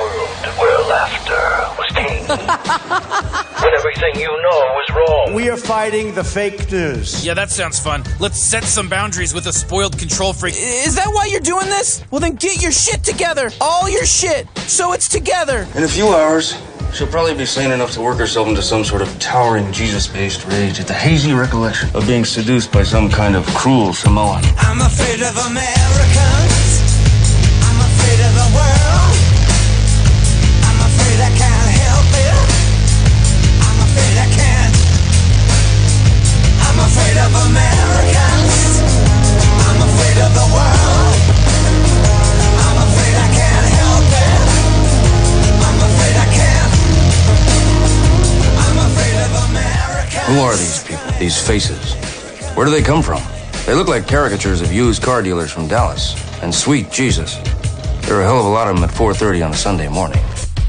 world where laughter was king. When everything you know was wrong. We are fighting the fake news. Yeah, that sounds fun. Let's set some boundaries with a spoiled control freak. Is that why you're doing this? Well, then get your shit together. All your shit. So it's together. In a few hours, she'll probably be sane enough to work herself into some sort of towering Jesus-based rage at the hazy recollection of being seduced by some kind of cruel Samoan. I'm afraid of Americans. I'm afraid of the world. I'm afraid I can't help it. I'm afraid I can't. I'm afraid of Americans. I'm afraid of the world. I'm afraid I can't help it. I'm afraid I can't. I'm afraid of Americans. Who are these people? These faces? Where do they come from? They look like caricatures of used car dealers from Dallas. And sweet Jesus, there are a hell of a lot of them at 4:30 on a Sunday morning.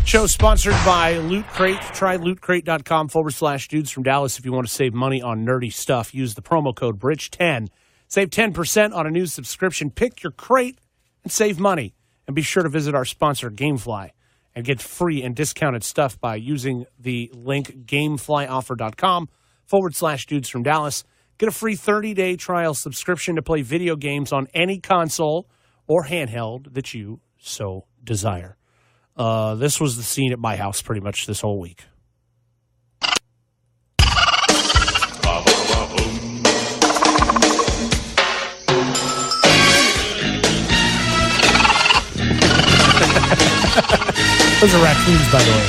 Show sponsored by Loot Crate. Try lootcrate.com/dudes from Dallas if you want to save money on nerdy stuff. Use the promo code BRIDGE10. Save 10% on a new subscription. Pick your crate and save money. And be sure to visit our sponsor, Gamefly, and get free and discounted stuff by using the link gameflyoffer.com/dudes from Dallas. Get a free 30-day trial subscription to play video games on any console or handheld that you so desire. This was the scene at my house pretty much this whole week. Those are raccoons, by the way.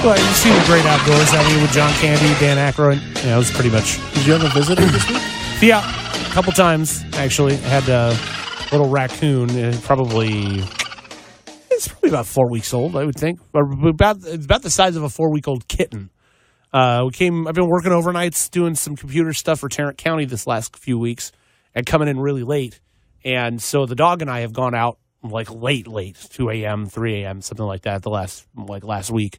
Well, you've seen The Great Outdoors, haven't you, with John Candy, Dan Aykroyd? Yeah, it was pretty much. Did you have a visitor this week? Yeah, a couple times, actually. I had a little raccoon, it's probably about 4 weeks old, I would think. It's about the size of a 4-week-old kitten. I've been working overnights doing some computer stuff for Tarrant County this last few weeks and coming in really late. And so the dog and I have gone out like late, 2 a.m., 3 a.m., something like that, last week.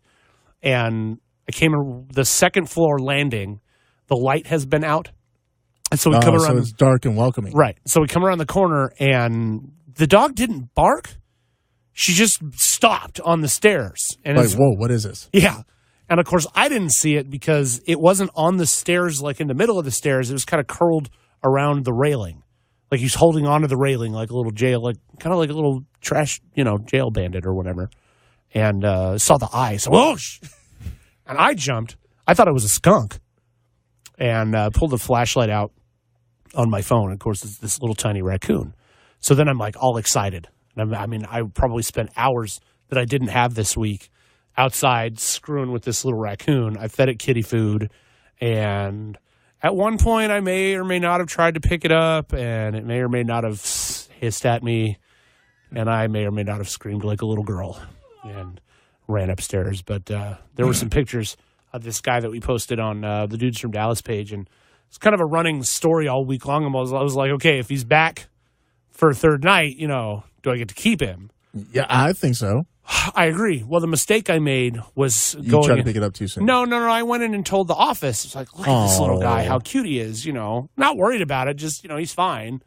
And I came in the second floor landing. The light has been out. And so we come around. So it's dark and welcoming. Right. So we come around the corner and the dog didn't bark. She just stopped on the stairs. And like, whoa, what is this? Yeah. And of course, I didn't see it because it wasn't on the stairs, like in the middle of the stairs. It was kind of curled around the railing. Like he's holding onto the railing like a little jail, like kind of like a little trash, jail bandit or whatever. And saw the eye. So, whoosh! And I jumped. I thought it was a skunk. And pulled the flashlight out on my phone. Of course, it's this little tiny raccoon. So then I'm like all excited. I mean, I probably spent hours that I didn't have this week outside screwing with this little raccoon. I fed it kitty food. And at one point, I may or may not have tried to pick it up. And it may or may not have hissed at me. And I may or may not have screamed like a little girl and ran upstairs. But there were some pictures of this guy that we posted on the Dudes from Dallas page. And it's kind of a running story all week long. I was like, okay, if he's back for a third night, do I get to keep him? Yeah, I think so. I agree. Well, the mistake I made was you tried to pick it up too soon. No. I went in and told the office. It's like, look at this little guy, how cute he is, Not worried about it, just, he's fine.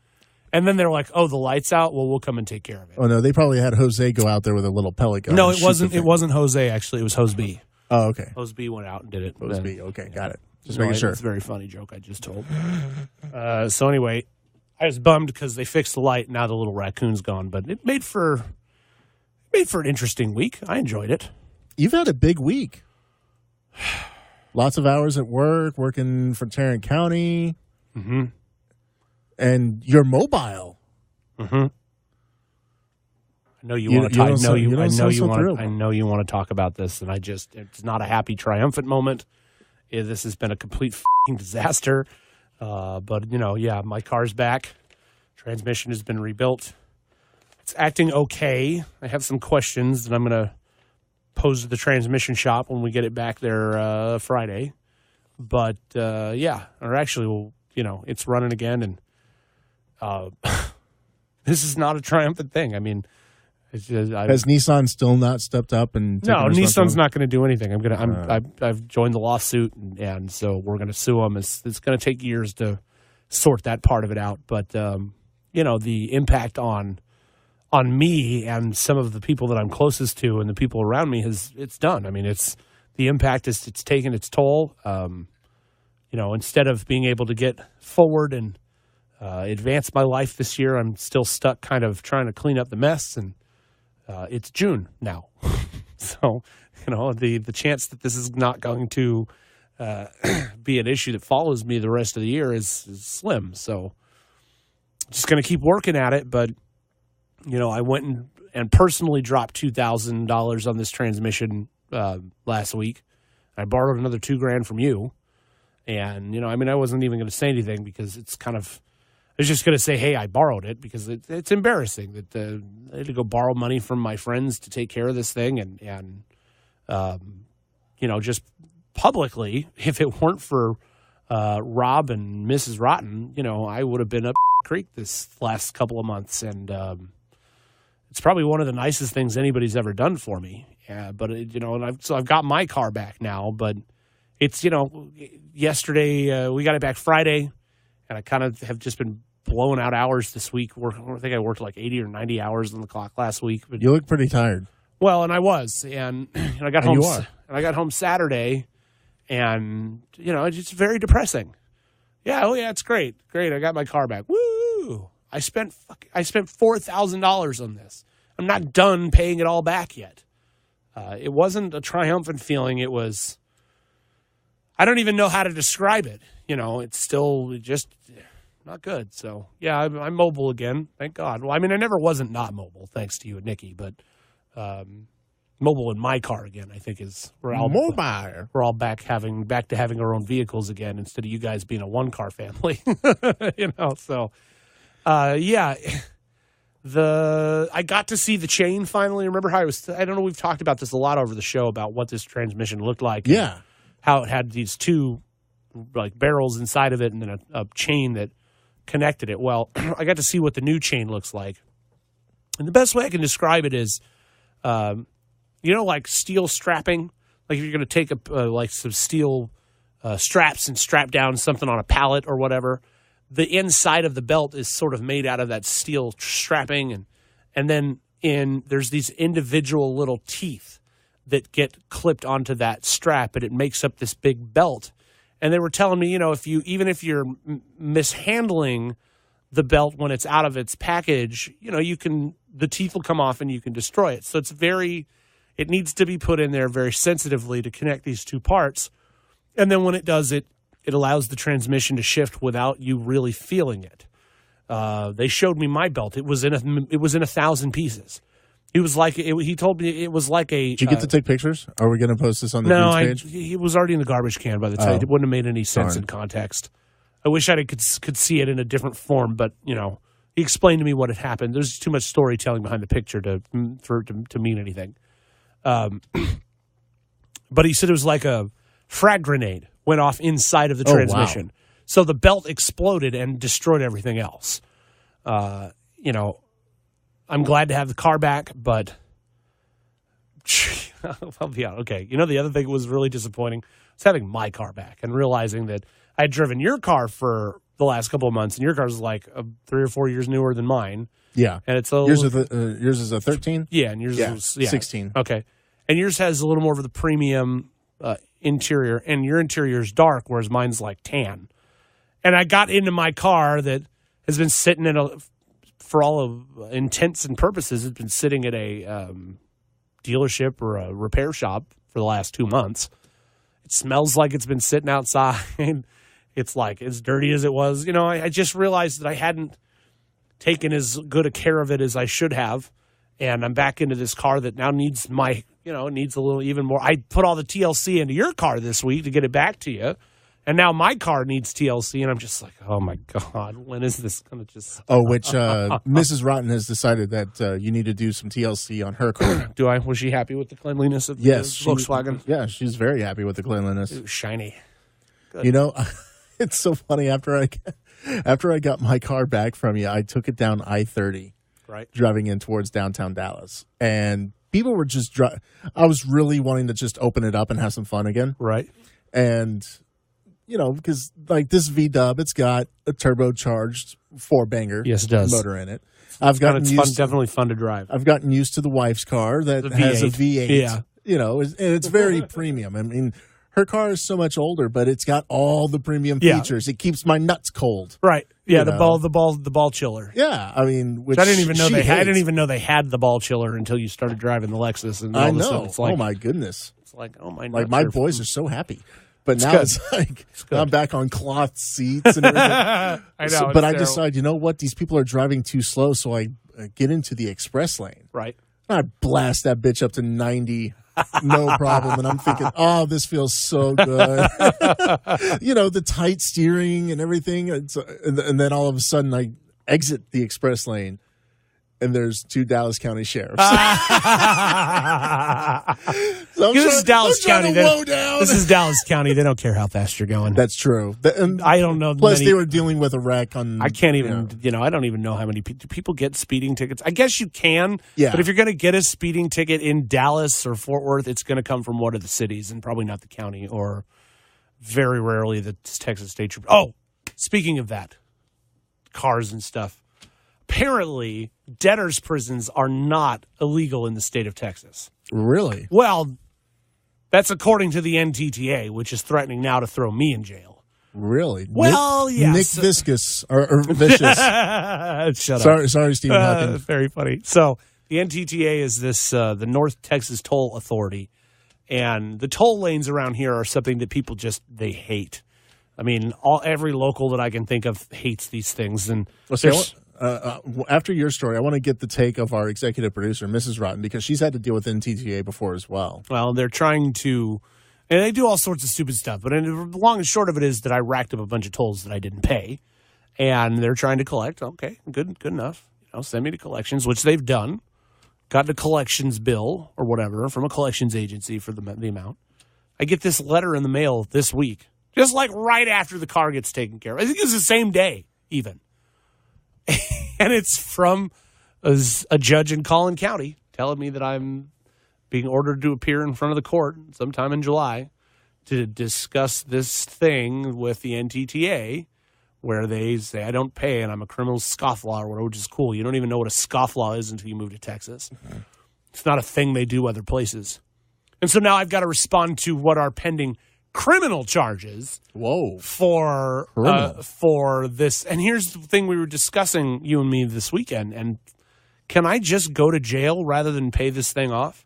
And then they're like, oh, the light's out? Well, we'll come and take care of it. Oh, no, they probably had Jose go out there with a little pellet gun. No, it wasn't Jose, actually. It was Hose B. Oh, okay. Hose B went out and did it. Hose B, okay, got it. Just making sure. It's a very funny joke I just told. So anyway, I was bummed because they fixed the light. Now the little raccoon's gone. But it made for an interesting week. I enjoyed it. You've had a big week. Lots of hours at work, working for Tarrant County. Mm-hmm. And you're mobile. Mm-hmm. I know you want to talk. I know you want to talk about this, and it's not a happy, triumphant moment. This has been a complete f***ing disaster. But my car's back. Transmission has been rebuilt. It's acting okay. I have some questions that I'm going to pose to the transmission shop when we get it back there Friday. But it's running again, and this is not a triumphant thing. I mean, it's just, has Nissan still not stepped up and no? Nissan's not going to do anything. I've joined the lawsuit, and so we're going to sue them. It's going to take years to sort that part of it out. But the impact on on me and some of the people that I'm closest to and the people around me it's done. I mean, the impact it's taken its toll. Instead of being able to get forward and advance my life this year, I'm still stuck kind of trying to clean up the mess, and it's June now. So, the chance that this is not going to be an issue that follows me the rest of the year is slim. So just going to keep working at it. But, I went and personally dropped $2,000 on this transmission last week. I borrowed another $2,000 from you. And, I wasn't even going to say anything because it's kind of, I was just going to say, hey, I borrowed it because it's embarrassing that I had to go borrow money from my friends to take care of this thing. And just publicly, if it weren't for Rob and Mrs. Rotten, I would have been up creek this last couple of months. And it's probably one of the nicest things anybody's ever done for me. But, I've got my car back now, but it's, yesterday we got it back Friday, and I kind of have just been blowing out hours this week. I think I worked like 80 or 90 hours on the clock last week. But, you look pretty tired. Well, and I was, and I got home. And I got home Saturday, and it's just very depressing. Yeah, it's great. I got my car back. Woo! I spent $4,000 on this. I'm not done paying it all back yet. It wasn't a triumphant feeling. It was. I don't even know how to describe it. It's still just not good. So, yeah, I'm mobile again. Thank God. Well, I never wasn't not mobile, thanks to you and Nikki, but mobile in my car again, I think we're all mobile. We're all back to having our own vehicles again instead of you guys being a one-car family. So, yeah. I got to see the chain finally. Remember how I don't know, we've talked about this a lot over the show about what this transmission looked like. Yeah. How it had these two barrels inside of it and then a chain that connected it. Well, I got to see what the new chain looks like. And the best way I can describe it is, like steel strapping. Like if you're going to take some steel straps and strap down something on a pallet or whatever, the inside of the belt is sort of made out of that steel strapping. And then there's these individual little teeth that get clipped onto that strap, and it makes up this big belt. And they were telling me, even if you're mishandling the belt when it's out of its package, the teeth will come off and you can destroy it. So it needs to be put in there very sensitively to connect these two parts. And then when it does it allows the transmission to shift without you really feeling it. They showed me my belt. It was in 1,000 pieces. He told me it was like a... Did you get to take pictures? Are we going to post this on the news page? He was already in the garbage can by the time. It wouldn't have made any sense in context. I wish I could see it in a different form, but, he explained to me what had happened. There's too much storytelling behind the picture for it to mean anything. But he said it was like a frag grenade went off inside of the transmission. Wow. So the belt exploded and destroyed everything else. I'm glad to have the car back, but I'll be honest. Okay, the other thing that was really disappointing was having my car back and realizing that I had driven your car for the last couple of months, and your car is like 3 or 4 years newer than mine. Yeah, and it's yours is a 13. Yeah, and yours is 16. Okay, and yours has a little more of the premium interior, and your interior is dark, whereas mine's like tan. And I got into my car that has been sitting for all of intents and purposes, has been sitting at a dealership or a repair shop for the last 2 months. It smells like it's been sitting outside. It's like as dirty as it was. I just realized that I hadn't taken as good a care of it as I should have. And I'm back into this car that now needs needs a little even more. I put all the TLC into your car this week to get it back to you. And now my car needs TLC, and I'm just like, oh, my God, when is this going to just... which Mrs. Rotten has decided that you need to do some TLC on her car. Do I? Was she happy with the cleanliness of the Volkswagen? Yeah, she's very happy with the cleanliness. It was shiny. Good. It's so funny. After I got my car back from you, I took it down I-30, right, driving in towards downtown Dallas. And people were just... I was really wanting to just open it up and have some fun again. Right. And... because like this V-Dub, it's got a turbocharged 4-banger Yes, it does. motor in it. Definitely fun to drive. I've gotten used to the wife's car that has a V8. Yeah. And it's very premium. I mean, her car is so much older, but it's got all the premium features. It keeps my nuts cold. Right. Yeah, the ball chiller. Yeah, I mean, which I didn't even know she I hates. didn't even know they had the ball chiller until you started driving the Lexus, and all I of a know. sudden it's like, oh my goodness! It's like, oh my, like my boys are so happy. But now good. it's like I'm back on cloth seats and everything. I know, But I terrible. decide, you know what? These people are driving too slow, so I get into the express lane. Right. I blast that bitch up to 90, no problem. And I'm thinking, oh, this feels so good. The tight steering and everything. And then all of a sudden I exit the express lane. And there's 2 Dallas County sheriffs. This is Dallas County. Down. This is Dallas County. They don't care how fast you're going. That's true. And I don't know. Plus, they were dealing with a wreck on. I can't even. I don't even know how many people get speeding tickets. I guess you can. Yeah. But if you're going to get a speeding ticket in Dallas or Fort Worth, it's going to come from one of the cities and probably not the county, or very rarely the Texas State Trooper. Oh, speaking of that, cars and stuff. Apparently, debtors' prisons are not illegal in the state of Texas. Really? Well, that's according to the NTTA, which is threatening now to throw me in jail. Really? Well, yes. Nick Viscous or Vicious. Shut up. Sorry, Stephen Hawking. Very funny. So the NTTA is this the North Texas Toll Authority, and the toll lanes around here are something that people they hate. I mean, every local that I can think of hates these things, and after your story, I want to get the take of our executive producer, Mrs. Rotten, because she's had to deal with NTTA before as well. Well, they're trying to, and they do all sorts of stupid stuff. But the long and short of it is that I racked up a bunch of tolls that I didn't pay, and they're trying to collect. Okay, good enough. Send me to collections, which they've done. Got a collections bill or whatever from a collections agency for the amount. I get this letter in the mail this week, just like right after the car gets taken care of. I think it's the same day, even. And it's from a judge in Collin County telling me that I'm being ordered to appear in front of the court sometime in July to discuss this thing with the NTTA, where they say I don't pay and I'm a criminal scofflaw or whatever, which is cool. You don't even know what a scofflaw is until you move to Texas. Mm-hmm. It's not a thing they do other places. And so now I've got to respond to what are pending criminal charges. Whoa. For this. And here's the thing we were discussing, you and me, this weekend. And can I just go to jail rather than pay this thing off?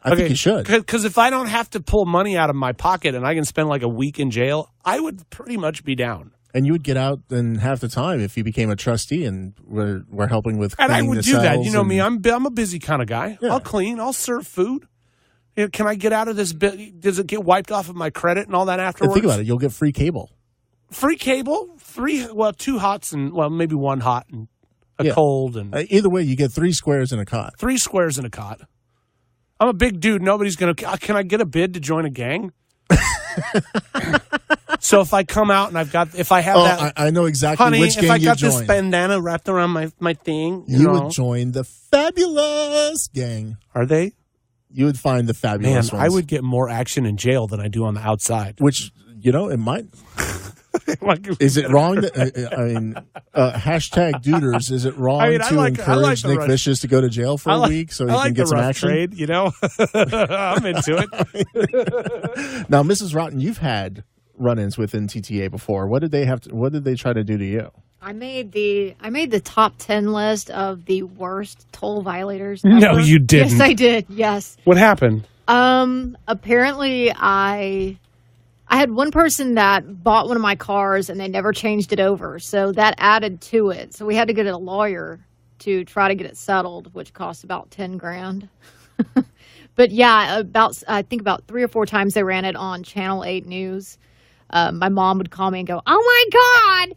I think you should. Because if I don't have to pull money out of my pocket and I can spend like a week in jail, I would pretty much be down. And you would get out in half the time if you became a trustee and we're helping with cleaning and I would the do that. cells. You know me, I'm a busy kind of guy. Yeah. I'll clean. I'll serve food. Can I get out of this bit? Does it get wiped off of my credit and all that afterwards? Think about it. You'll get free cable. Free cable? 2 hots and, maybe 1 hot and a cold. And either way, you get 3 squares in a cot. 3 squares in a cot. I'm a big dude. Nobody's going to... Can I get a bid to join a gang? So if I come out and if I have that... I know exactly honey, which gang if I you got join. this bandana wrapped around my thing... You would join the Fabulous Gang. Are they? You would find the Fabulous ones. I would get more action in jail than I do on the outside. Which, it might... Is it wrong that, hashtag Duders, is it wrong to encourage Nick Vicious to go to jail for a week so he can get some action? Trade, I'm into it. Now, Mrs. Rotten, you've had run-ins with NTTA before. What did they try to do to you? I made the top 10 list of the worst toll violators ever. No, ever. you didn't. Yes, I did. Yes. What happened? Apparently I had one person that bought one of my cars and they never changed it over. So that added to it. So we had to get a lawyer to try to get it settled, which cost about $10,000. But yeah, I think about 3 or 4 times they ran it on Channel 8 News. My mom would call me and go, "Oh my God,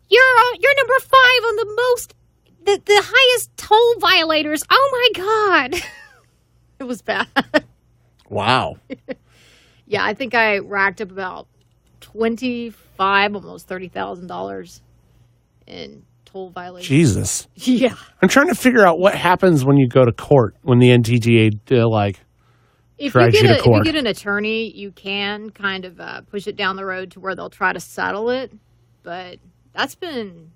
you're number 5 on the highest toll violators. Oh my God." It was bad. Wow. Yeah, I think I racked up about $25, almost $30,000 in toll violations. Jesus. Yeah. I'm trying to figure out what happens when you go to court when the NTTA If drives you to if you court. get an attorney, you can kind of push it down the road to where they'll try to settle it. But that's been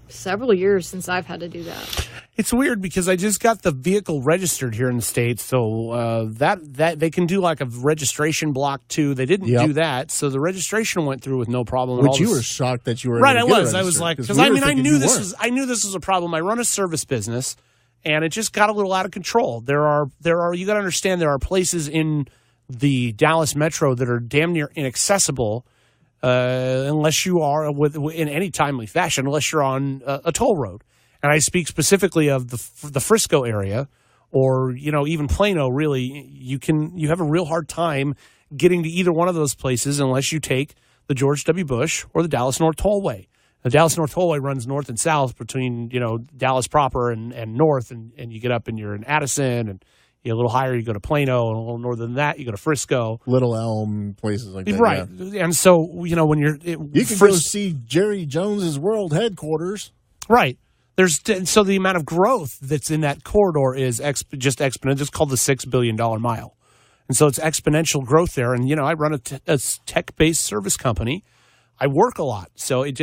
several years since I've had to do that. It's weird because I just got the vehicle registered here in the States, so that they can do like a registration block too. They didn't do that, so the registration went through with no problem. Which you were shocked that you were right. able to I was like, because I knew I knew this was a problem. I run a service business, and it just got a little out of control. There are you got to understand there are places in the Dallas metro that are damn near inaccessible. Unless you are in any timely fashion, unless you're on a toll road. And I speak specifically of the Frisco area or, even Plano, really. You have a real hard time getting to either one of those places unless you take the George W. Bush or the Dallas North Tollway. The Dallas North Tollway runs north and south between, Dallas proper and north, and you get up and you're in Addison, and a little higher, you go to Plano, and a little north than that, you go to Frisco. Little Elm, places like that. Right. Yeah. And so, when you're... you can go see Jerry Jones's world headquarters. Right. So the amount of growth that's in that corridor is just exponential. It's called the $6 billion mile. And so it's exponential growth there. And, I run a tech-based service company. I work a lot. So it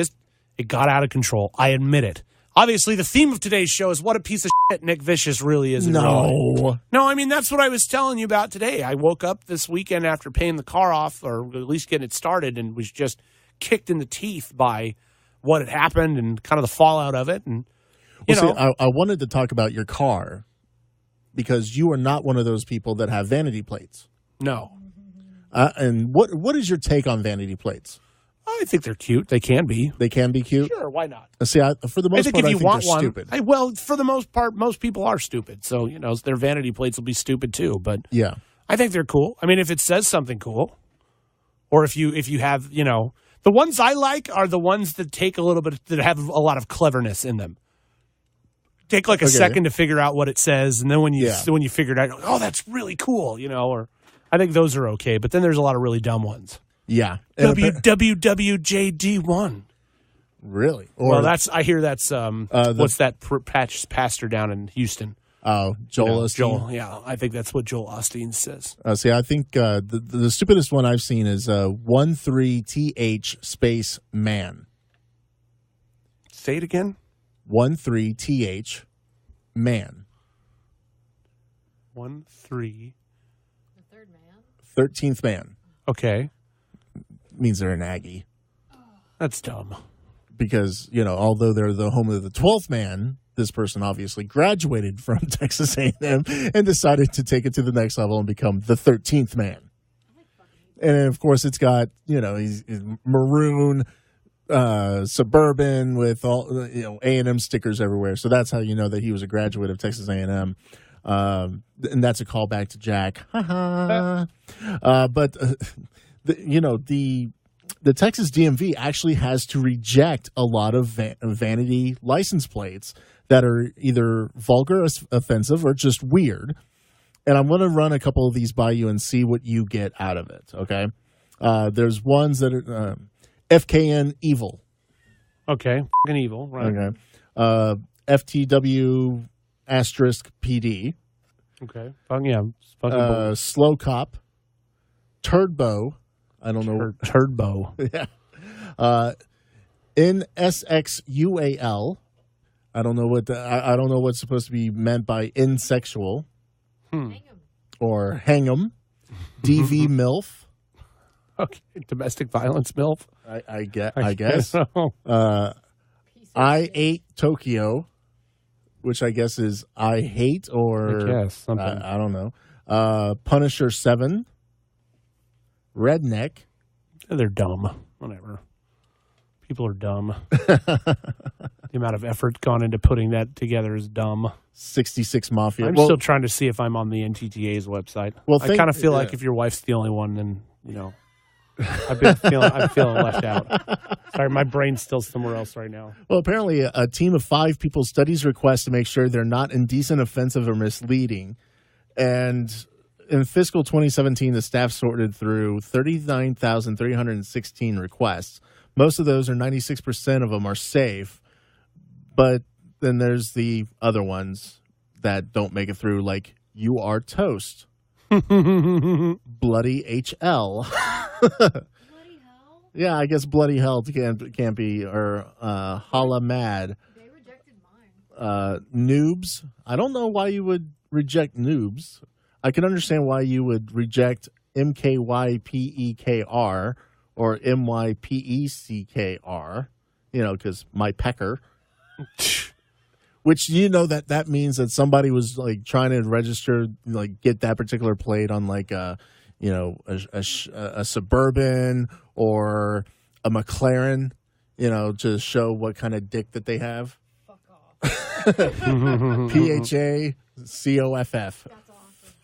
got out of control. I admit it. Obviously, the theme of today's show is what a piece of shit Nick Vicious really is. No, I mean, that's what I was telling you about today. I woke up this weekend after paying the car off, or at least getting it started, and was just kicked in the teeth by what had happened and kind of the fallout of it. And, See, I wanted to talk about your car because you are not one of those people that have vanity plates. No. And what is your take on vanity plates? I think they're cute. They can be. They can be cute? Sure, why not? See, for the most part, I think they're stupid. For the most part, most people are stupid. So, their vanity plates will be stupid too. But yeah, I think they're cool. I mean, if it says something cool, or if you have, the ones I like are the ones that take a little bit, that have a lot of cleverness in them. Take like a second to figure out what it says, and then when you figure it out, oh, that's really cool, or I think those are okay. But then there's a lot of really dumb ones. Yeah. WWJD1. Really? I hear that's what's that pastor down in Houston? Oh, Joel Osteen. Yeah, I think that's what Joel Osteen says. See, I think the stupidest one I've seen is 13TH space man. Say it again. 13TH man. 13. The third man. 13th man. Okay. Means they're an Aggie. That's dumb. Because, although they're the home of the 12th man, this person obviously graduated from Texas A&M and decided to take it to the next level and become the 13th man. And, of course, it's got, he's maroon, suburban with all, A&M stickers everywhere. So that's how you know that he was a graduate of Texas A&M. And that's a callback to Jack. But... The Texas DMV actually has to reject a lot of vanity license plates that are either vulgar, offensive, or just weird. And I'm going to run a couple of these by you and see what you get out of it, okay? There's ones that are FKN evil. Okay, fucking evil, right. Okay. FTW asterisk PD. Okay. Fucking Slow Cop. Turdbo. I don't know. Turbo. Yeah. NSXUAL. I don't know what I don't know what's supposed to be meant by insexual. Or hang 'em. DV MILF. Okay. Domestic violence MILF. I guess. I ate Tokyo, which I guess is I hate or I guess, something. I don't know. Punisher 7. Redneck. They're dumb. Whatever. People are dumb. The amount of effort gone into putting that together is dumb. 66 Mafia. I'm still trying to see if I'm on the NTTA's website. Well, I kind of feel like if your wife's the only one, then, I'm feeling left out. Sorry, my brain's still somewhere else right now. Well, apparently a team of 5 people studies requests to make sure they're not indecent, offensive, or misleading. And in fiscal 2017, the staff sorted through 39,316 requests. Most of those, or 96% of them, are safe. But then there's the other ones that don't make it through, like, you are toast. Bloody HL. Yeah, I guess bloody hell can't be, or holla mad. They rejected mine. Noobs. I don't know why you would reject noobs. I can understand why you would reject MKYPEKR or MYPECKR, because my pecker. Which, that means that somebody was like trying to register, like get that particular plate on like a Suburban or a McLaren, to show what kind of dick that they have. Fuck off. PHACOFF. That's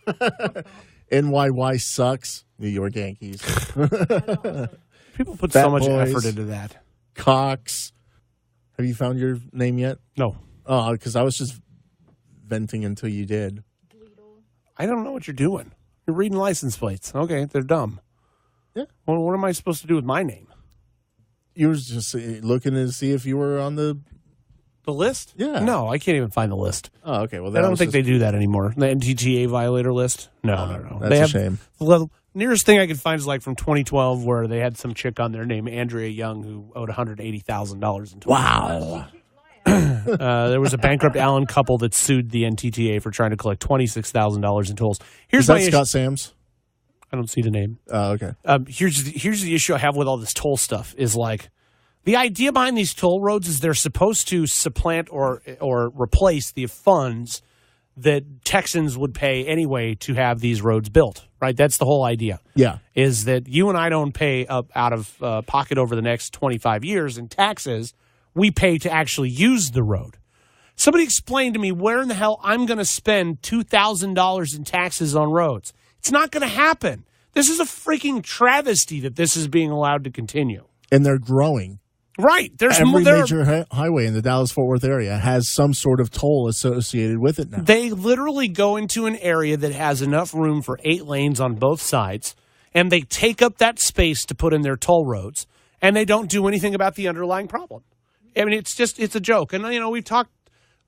awesome. NYY sucks. New York Yankees. Awesome. People put Fat so much boys. effort into that. Cox. Have you found your name yet? No. Oh, because I was just venting until you did. I don't know what you're doing. You're reading license plates. Okay, they're dumb. Yeah. Well, what am I supposed to do with my name? You were just looking to see if you were on the list? Yeah. No, I can't even find the list. Oh, okay. Well, I don't think they do that anymore. The NTTA violator list? No. That's They a have, shame. The nearest thing I could find is like from 2012 where they had some chick on there named Andrea Young who owed $180,000 in tolls. Wow. There was a bankrupt Allen couple that sued the NTTA for trying to collect $26,000 in tolls. Here's Is that my issue. Scott Sams? I don't see the name. Oh, okay. Here's the issue I have with all this toll stuff is like the idea behind these toll roads is they're supposed to supplant or replace the funds that Texans would pay anyway to have these roads built, right? That's the whole idea. Yeah. Is that you and I don't pay out of pocket over the next 25 years in taxes. We pay to actually use the road. Somebody explain to me where in the hell I'm going to spend $2,000 in taxes on roads. It's not going to happen. This is a freaking travesty that this is being allowed to continue. And they're growing. Right. There's Every more. major highway in the Dallas-Fort Worth area has some sort of toll associated with it now. They literally go into an area that has enough room for 8 lanes on both sides, and they take up that space to put in their toll roads, and they don't do anything about the underlying problem. I mean, it's a joke. And, we've talked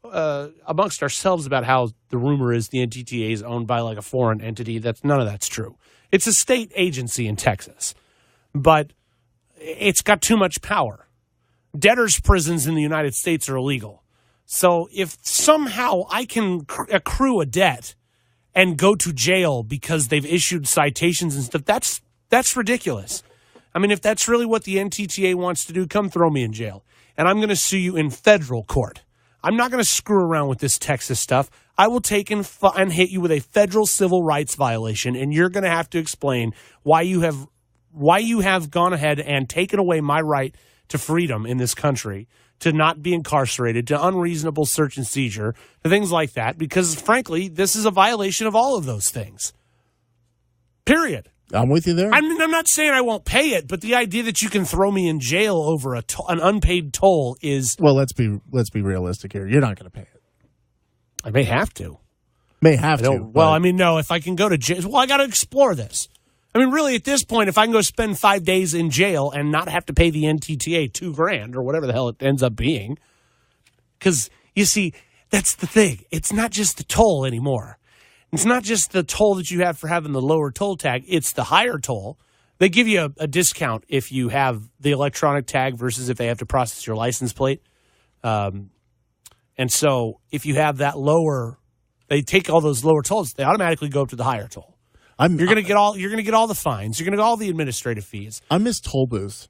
amongst ourselves about how the rumor is the NTTA is owned by like a foreign entity. None of that's true. It's a state agency in Texas, but it's got too much power. Debtors' prisons in the United States are illegal. So if somehow I can accrue a debt and go to jail because they've issued citations and stuff, that's ridiculous. I mean, if that's really what the NTTA wants to do, come throw me in jail. And I'm going to sue you in federal court. I'm not going to screw around with this Texas stuff. I will take and hit you with a federal civil rights violation, and you're going to have to explain why you have gone ahead and taken away my right to freedom in this country, to not be incarcerated, to unreasonable search and seizure, to things like that, because, frankly, this is a violation of all of those things. Period. I'm with you there. I'm not saying I won't pay it, but the idea that you can throw me in jail over an unpaid toll is... Well, let's be realistic here. You're not going to pay it. I may have to. May have to. Well, I mean, no, if I can go to jail... Well, I got to explore this. I mean, really, at this point, if I can go spend 5 days in jail and not have to pay the NTTA $2,000 or whatever the hell it ends up being... Because, you see, that's the thing. It's not just the toll anymore. It's not just the toll that you have for having the lower toll tag. It's the higher toll. They give you a discount if you have the electronic tag versus if they have to process your license plate. And so if you have that lower, they take all those lower tolls. They automatically go up to the higher toll. You're going to get all the fines. You're going to get all the administrative fees. I miss toll booths.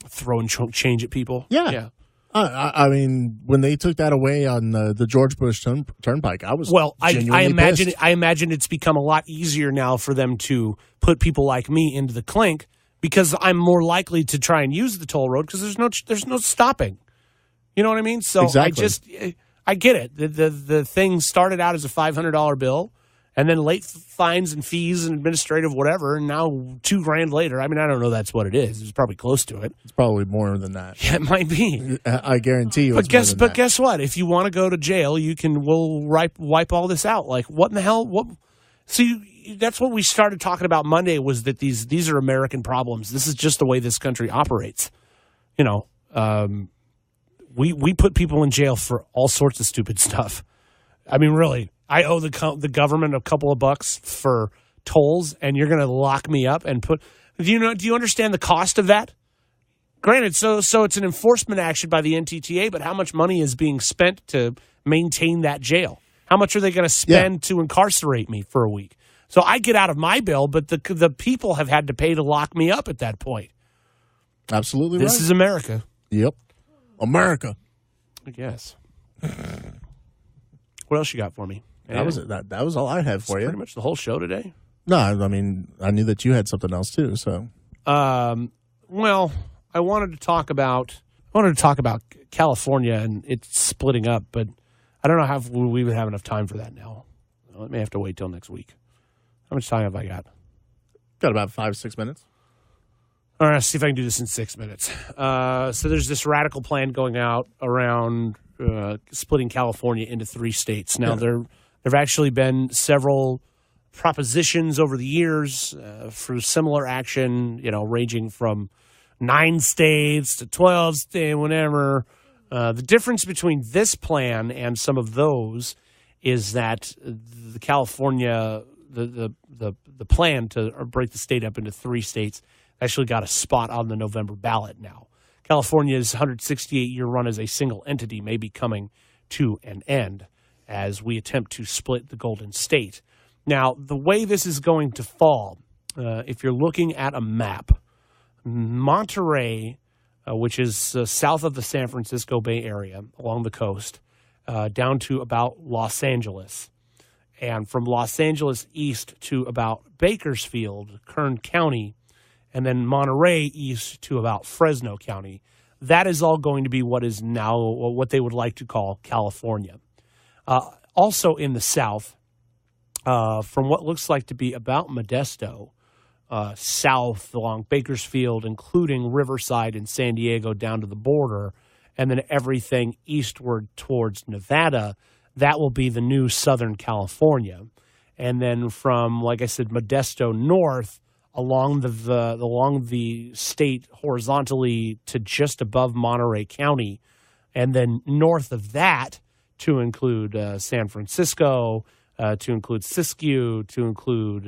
Throwing change at people. Yeah. I mean, when they took that away on the George Bush Turnpike, I was I imagine it's become a lot easier now for them to put people like me into the clink because I'm more likely to try and use the toll road because there's no stopping. You know what I mean? So exactly. I get it. The thing started out as a $500 bill. And then late fines and fees and administrative whatever, and now $2,000 later. I mean, I don't know that's what it is. It's probably close to it. It's probably more than that. Yeah, it might be. I guarantee you. But guess what? If you want to go to jail, we'll wipe all this out. Like what in the hell? What? See, that's what we started talking about Monday. Was that these are American problems? This is just the way this country operates. We put people in jail for all sorts of stupid stuff. I mean, really. I owe the government a couple of bucks for tolls, and you're going to lock me up and put. Do you understand the cost of that? Granted, so it's an enforcement action by the NTTA, but how much money is being spent to maintain that jail? How much are they going to spend to incarcerate me for a week? So I get out of my bill, but the people have had to pay to lock me up at that point. Absolutely This is America. Yep. America. I guess. What else you got for me? That was it. That was all I had for you. Pretty much the whole show today. No, I mean, I knew that you had something else too. So, well, I wanted to talk about California and it's splitting up, but I don't know how we would have enough time for that now. I may have to wait till next week. How much time have I got? Got about 5-6 minutes. All right, let's see if I can do this in 6 minutes. So there's this radical plan going out around splitting California into 3 states. Now, there have actually been several propositions over the years for similar action, ranging from 9 states to 12 states, whatever. The difference between this plan and some of those is that the California, the plan to break the state up into 3 states actually got a spot on the November ballot now. California's 168-year run as a single entity may be coming to an end as we attempt to split the Golden State. Now, the way this is going to fall, if you're looking at a map, Monterey, which is south of the San Francisco Bay Area along the coast, down to about Los Angeles, and from Los Angeles east to about Bakersfield, Kern County, and then Monterey east to about Fresno County. That is all going to be what is now what they would like to call California. Also in the south, from what looks like to be about Modesto, south along Bakersfield, including Riverside and San Diego down to the border, and then everything eastward towards Nevada, that will be the new Southern California. And then from, like I said, Modesto north, along the state horizontally to just above Monterey County, and then north of that to include San Francisco, to include Siskiyou, to include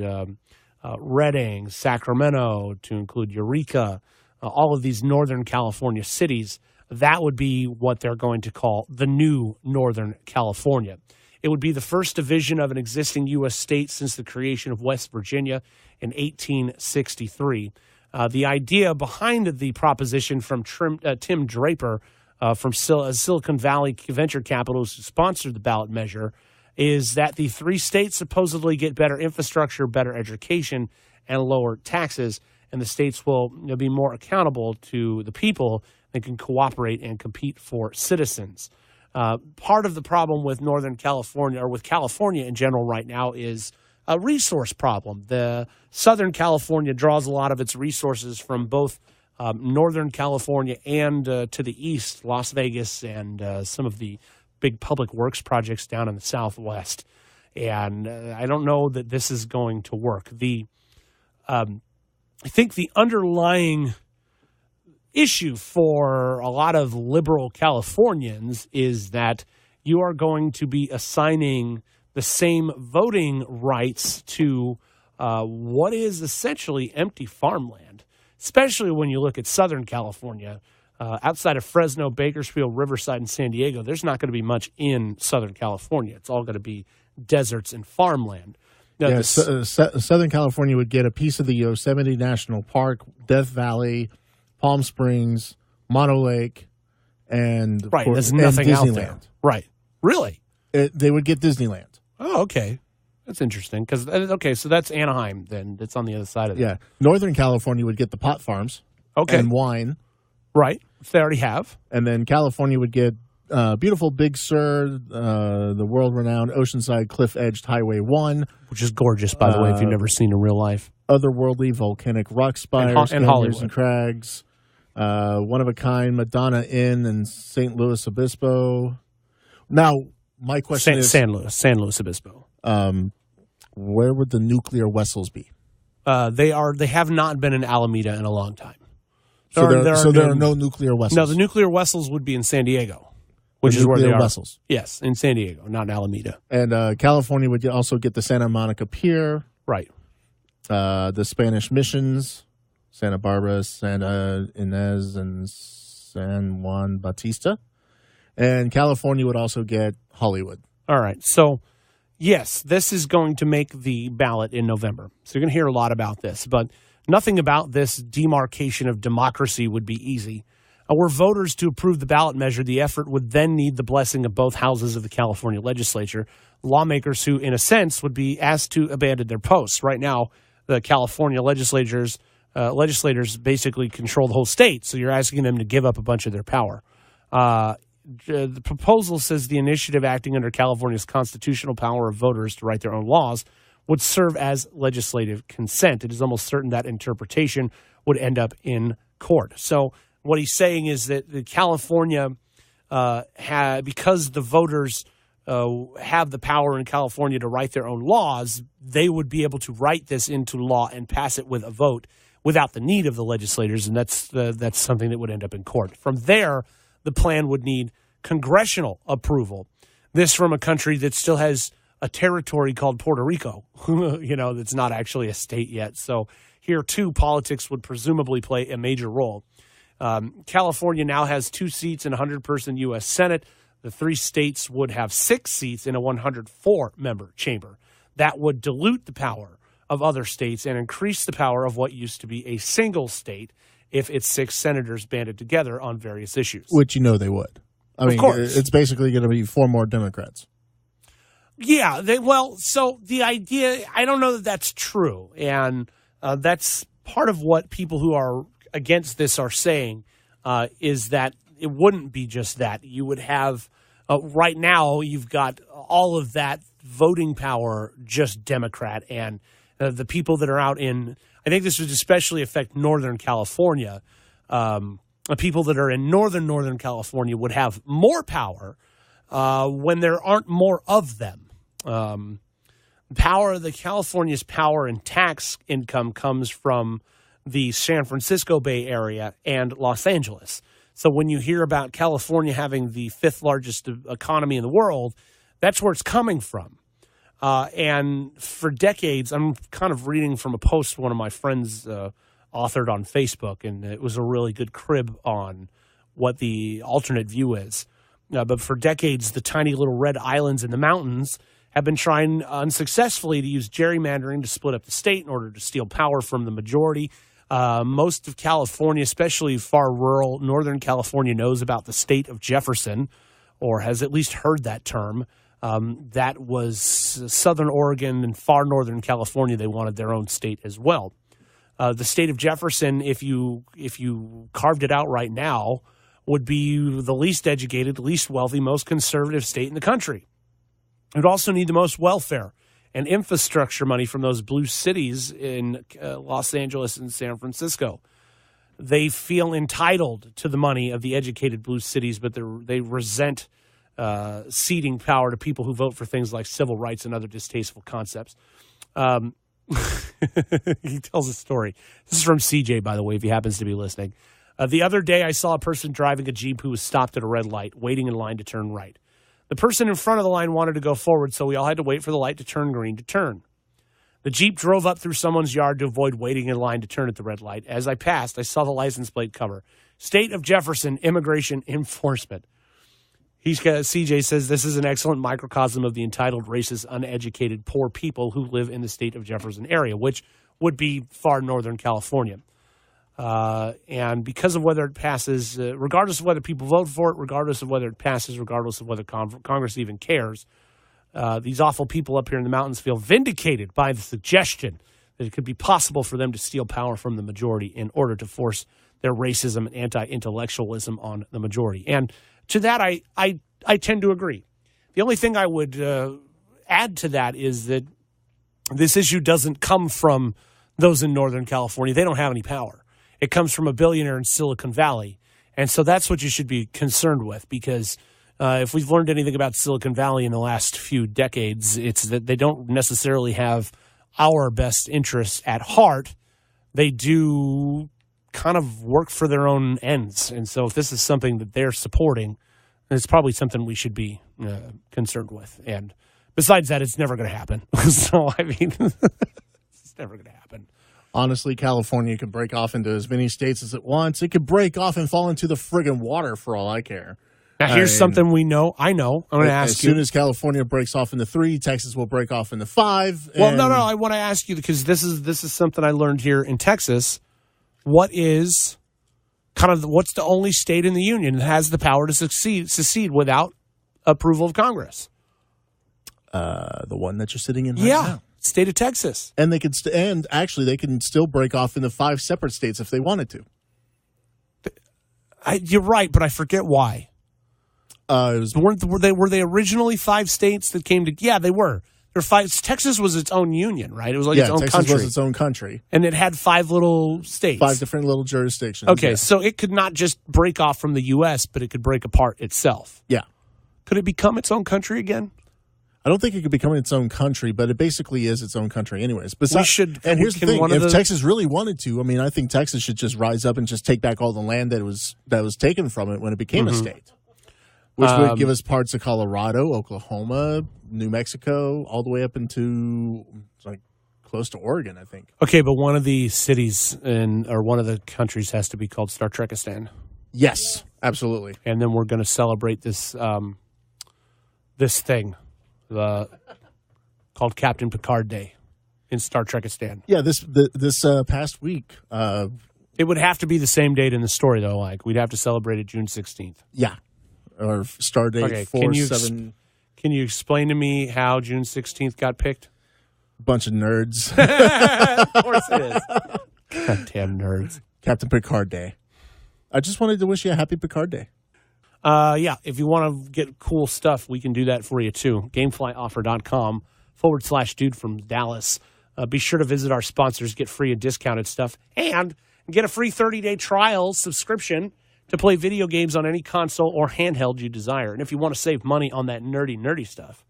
Redding, Sacramento, to include Eureka, all of these Northern California cities, that would be what they're going to call the new Northern California. It would be the first division of an existing U.S. state since the creation of West Virginia in 1863. The idea behind the proposition from Tim Draper from Silicon Valley venture capitalists who sponsored the ballot measure is that the 3 states supposedly get better infrastructure, better education, and lower taxes, and the states will be more accountable to the people that can cooperate and compete for citizens. Part of the problem with Northern California, or with California in general right now, is a resource problem. The Southern California draws a lot of its resources from both Northern California and to the east, Las Vegas, and some of the big public works projects down in the Southwest. And I don't know that this is going to work. I think the underlying issue for a lot of liberal Californians is that you are going to be assigning the same voting rights to what is essentially empty farmland, especially when you look at Southern California. Outside of Fresno, Bakersfield, Riverside, and San Diego, there's not going to be much in Southern California. It's all going to be deserts and farmland. Now, Southern California would get a piece of the Yosemite National Park, Death Valley, Palm Springs, Mono Lake, and right. There's nothing out there. Right. Really? They would get Disneyland. Oh, okay. That's interesting. So that's Anaheim then. That's on the other side of it. Yeah. Northern California would get the pot farms. Okay. And wine. Right. Which they already have. And then California would get beautiful Big Sur, the world-renowned oceanside cliff-edged Highway 1. Which is gorgeous, by the way, if you've never seen in real life. Otherworldly volcanic rock spires, and Hollywood. And crags. One-of-a-kind Madonna Inn in St. Louis Obispo. Now, my question is... San Luis Obispo. Where would the nuclear vessels be? They have not been in Alameda in a long time. There are no nuclear vessels. No, the nuclear vessels would be in San Diego, which is where they are. vessels. Yes, in San Diego, not in Alameda. And California would also get the Santa Monica Pier, Right. the Spanish missions, Santa Barbara, Santa Ynez, and San Juan Bautista. And California would also get Hollywood. All right. So, yes, this is going to make the ballot in November. So you're going to hear a lot about this, but nothing about this demarcation of democracy would be easy. Were voters to approve the ballot measure, the effort would then need the blessing of both houses of the California legislature, lawmakers who, in a sense, would be asked to abandon their posts. Right now, the California legislators basically control the whole state, so you're asking them to give up a bunch of their power. The proposal says the initiative acting under California's constitutional power of voters to write their own laws would serve as legislative consent. It is almost certain that interpretation would end up in court. So what he's saying is that the California, because the voters have the power in California to write their own laws, they would be able to write this into law and pass it with a vote without the need of the legislators, and that's something that would end up in court. From there, the plan would need congressional approval. This from a country that still has a territory called Puerto Rico, that's not actually a state yet. So here, too, politics would presumably play a major role. California now has 2 seats in a 100-person U.S. Senate. The 3 states would have 6 seats in a 104-member chamber. That would dilute the power of other states and increase the power of what used to be a single state if its 6 senators banded together on various issues. Which they would. I mean, course. It's basically going to be 4 more Democrats. Yeah, so the idea, I don't know that that's true. And that's part of what people who are against this are saying, is that it wouldn't be just that. You would have, right now, you've got all of that voting power just Democrat. And the people that are out in, I think this would especially affect Northern California. People that are in Northern California would have more power when there aren't more of them. California's power and tax income comes from the San Francisco Bay Area and Los Angeles. So when you hear about California having the 5th largest economy in the world, that's where it's coming from. And for decades, I'm kind of reading from a post one of my friends authored on Facebook, and it was a really good crib on what the alternate view is. But for decades, the tiny little red islands in the mountains have been trying unsuccessfully to use gerrymandering to split up the state in order to steal power from the majority. Most of California, especially far rural Northern California, knows about the state of Jefferson, or has at least heard that term. That was Southern Oregon and far Northern California. They wanted their own state as well. The state of Jefferson, if you carved it out right now, would be the least educated, least wealthy, most conservative state in the country. It would also need the most welfare and infrastructure money from those blue cities in Los Angeles and San Francisco. They feel entitled to the money of the educated blue cities, but they resent ceding power to people who vote for things like civil rights and other distasteful concepts. He tells a story. This is from CJ, by the way, if he happens to be listening. The other day, I saw a person driving a Jeep who was stopped at a red light, waiting in line to turn right. The person in front of the line wanted to go forward, so we all had to wait for the light to turn green to turn. The Jeep drove up through someone's yard to avoid waiting in line to turn at the red light. As I passed, I saw the license plate cover. State of Jefferson Immigration Enforcement. CJ says this is an excellent microcosm of the entitled, racist, uneducated, poor people who live in the state of Jefferson area, which would be far Northern California. And because of whether it passes, regardless of whether people vote for it, regardless of whether it passes, regardless of whether Congress even cares, these awful people up here in the mountains feel vindicated by the suggestion that it could be possible for them to steal power from the majority in order to force their racism and anti-intellectualism on the majority. And to that, I tend to agree. The only thing I would add to that is that this issue doesn't come from those in Northern California. They don't have any power. It comes from a billionaire in Silicon Valley. And so that's what you should be concerned with, because if we've learned anything about Silicon Valley in the last few decades, it's that they don't necessarily have our best interests at heart. They do kind of work for their own ends. And so if this is something that they're supporting, it's probably something we should be concerned with. And besides that, it's never going to happen. So, I mean, it's never going to happen. Honestly, California could break off into as many states as it wants. It could break off and fall into the friggin' water for all I care. Now, here's something we know. I know. I'm going to ask you. As soon as California breaks off into 3, Texas will break off into 5. Well, no. I want to ask you because this is something I learned here in Texas. What's the only state in the union that has the power to secede without approval of Congress? The one that you're sitting in right now. State of Texas. And they could they can still break off into 5 separate states if they wanted to. You're right, but I forget why. Were they originally 5 states that came to? Yeah, they were. There were 5. Texas was its own union, right? It was like its own Texas country. was its own country, and it had 5 little states, 5 different little jurisdictions. Okay, so it could not just break off from the U.S., but it could break apart itself. Yeah. Could it become its own country again? I don't think it could become its own country, but it basically is its own country anyways. And here's the thing: if Texas really wanted to, I mean, I think Texas should just rise up and just take back all the land that was taken from it when it became a state. Which would give us parts of Colorado, Oklahoma, New Mexico, all the way up into like close to Oregon, I think. Okay, but one of the cities or one of the countries has to be called Star Trekistan. Yes, absolutely. And then we're going to celebrate this this thing called Captain Picard Day in Star Trekistan. Yeah, this past week. It would have to be the same date in the story, though. Like we'd have to celebrate it June 16th. Yeah. Or star date 4/7. Can you explain to me how June 16th got picked? Bunch of nerds. Of course it is. Goddamn nerds. Captain Picard Day. I just wanted to wish you a happy Picard Day. Yeah, if you want to get cool stuff, we can do that for you too. Gameflyoffer.com/dude from Dallas. Be sure to visit our sponsors, get free and discounted stuff, and get a free 30-day trial subscription to play video games on any console or handheld you desire. And if you want to save money on that nerdy stuff,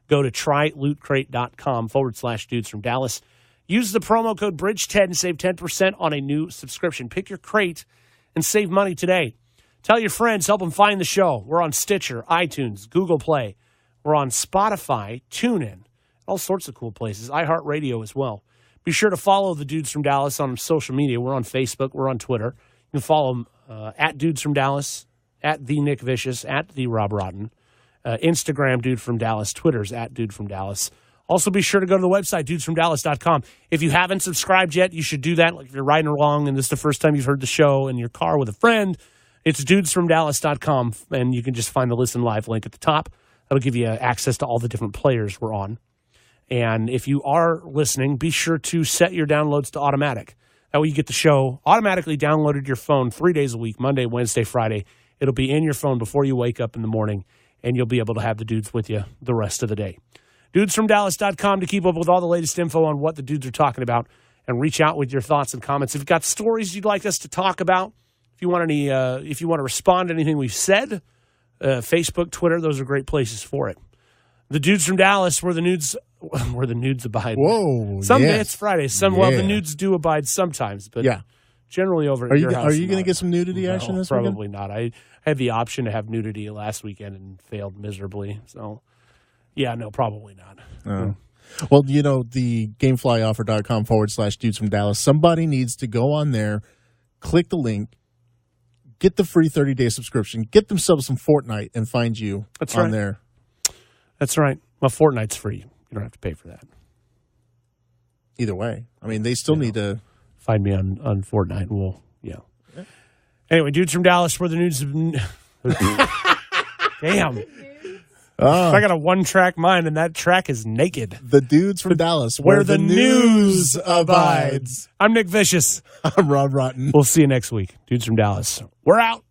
go to trylootcrate.com/dudes from Dallas. Use the promo code BRIDGE10 and save 10% on a new subscription. Pick your crate and save money today. Tell your friends, help them find the show. We're on Stitcher, iTunes, Google Play. We're on Spotify, TuneIn, all sorts of cool places, iHeartRadio as well. Be sure to follow the Dudes from Dallas on social media. We're on Facebook. We're on Twitter. You can follow them at Dudes from Dallas, at the Nick Vicious, at the Rob Rotten, Instagram Dude from Dallas, Twitter's at Dude from Dallas. Also, be sure to go to the website, dudesfromdallas.com. If you haven't subscribed yet, you should do that. Like if you're riding along and this is the first time you've heard the show in your car with a friend, it's dudesfromdallas.com, and you can just find the Listen Live link at the top. That'll give you access to all the different players we're on. And if you are listening, be sure to set your downloads to automatic. That way you get the show automatically downloaded to your phone 3 days a week, Monday, Wednesday, Friday. It'll be in your phone before you wake up in the morning, and you'll be able to have the dudes with you the rest of the day. Dudesfromdallas.com to keep up with all the latest info on what the dudes are talking about, and reach out with your thoughts and comments. If you've got stories you'd like us to talk about, if you want to respond to anything we've said, Facebook, Twitter, those are great places for it. The Dudes from Dallas, where the nudes abide. Whoa! Someday it's Friday. Well, the nudes do abide sometimes, but generally over at your house. Are you going to get some nudity action this weekend? Probably not. I had the option to have nudity last weekend and failed miserably. So, probably not. Well, the gameflyoffer.com/dudes from Dallas. Somebody needs to go on there, click the link, get the free 30-day subscription, get themselves some Fortnite, and find you on there. That's right. Well, Fortnite's free. You don't have to pay for that. Either way. I mean, they still need to find me on Fortnite. Well, yeah. Anyway, Dudes from Dallas, where the news. Damn. I got a one-track mind, and that track is naked. The Dudes from Dallas, where the news abides. I'm Nick Vicious. I'm Rob Rotten. We'll see you next week. Dudes from Dallas. We're out.